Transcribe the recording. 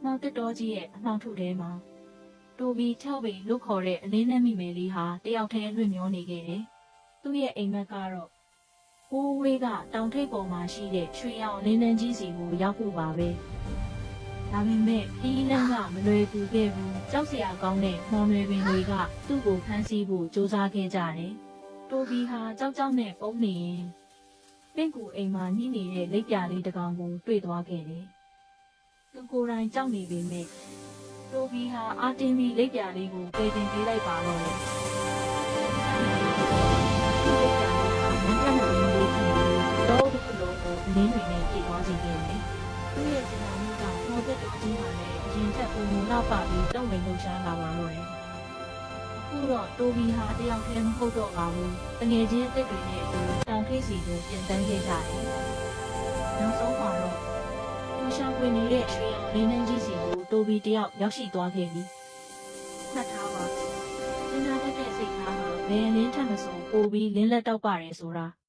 မောင်တက်တော်ကြီးရဲ့အမှောင်ထုထဲမှာတိုဘီ6ပေလုတ်ခေါ်တဲ့အလင်းနဲ့မိမယ်လေးဟာတယောက်တည်းလွင့်မျောနေခဲ့တယ်။သူ့ရဲ့အိမ်မက်ကတော့ဟိုးဝေးကတောင်ထိပ်ပေါ်မှာရှိတဲ့ရွှေရောင်လင်းလန်းကြီးစီကိုရောက်ဖို့ပါပဲ။ဒါပေမဲ့ခီးလန်းကမလွယ်ကူခဲ့ဘူး။ကြောက်စရာကောင်းတဲ့မော်နယ်ပင်တွေကသူ့ကိုဖမ်းဆီးဖို့ကြိုးစားခဲ့ကြတယ်။တိုဘီဟာကြောက်နဲ့ပုံနေရင်ပင့်ကူအိမ်မှာညှိနေတဲ့လက်ပြလေးတစ်ကောင်ကိုတွေ့သွားခဲ့တယ်။သူကိုယ်တိုင်ကြောက်နေပေမဲ့တိုဘီဟာအာတင်မီလက်ပြလေးကိုပယ်တင်ပေးလိုက်ပါတော့တယ်။လက်ပြလေးဟာဝန်ထမ်းလေးဖြစ်ပြီးတော့ဒီလိုကိုအလင်းတွေနဲ့ပြေသွားစေခဲ့တယ်။သူ့ရဲ့စင်နာမှုကမော်သက်တော်ကြီးဟာလည်းအရင်ထက်ပုံမှန်နောက်ပါပြီးတုံ့ပြန်လှုပ်ရှားလာပါတော့တယ်။အခုတော့တိုဘီဟာတယောက်တည်းမဟုတ်တော့ပါဘူး။တငယ်ချင်းအစ်စ်တွေနဲ့အတူတောင်ထိပ်စီကိုပြန်တန်းခဲ့ကြတယ်။နောက်ဆုံးမှာတော့မရှာဖွေနေတဲ့ရွှေရောင်လင်းနှန်းကြီးစီကိုတိုဘီတယောက်ရောက်ရှိသွားခဲ့ပြီ။မှတ်ထားပါ။စဉ်းစားတတ်တဲ့စိတ်ထားဟာဘယ်လင်းထက်မဆိုပိုပြီးလင်းလက်တောက်ပါတယ်ဆိုတာ။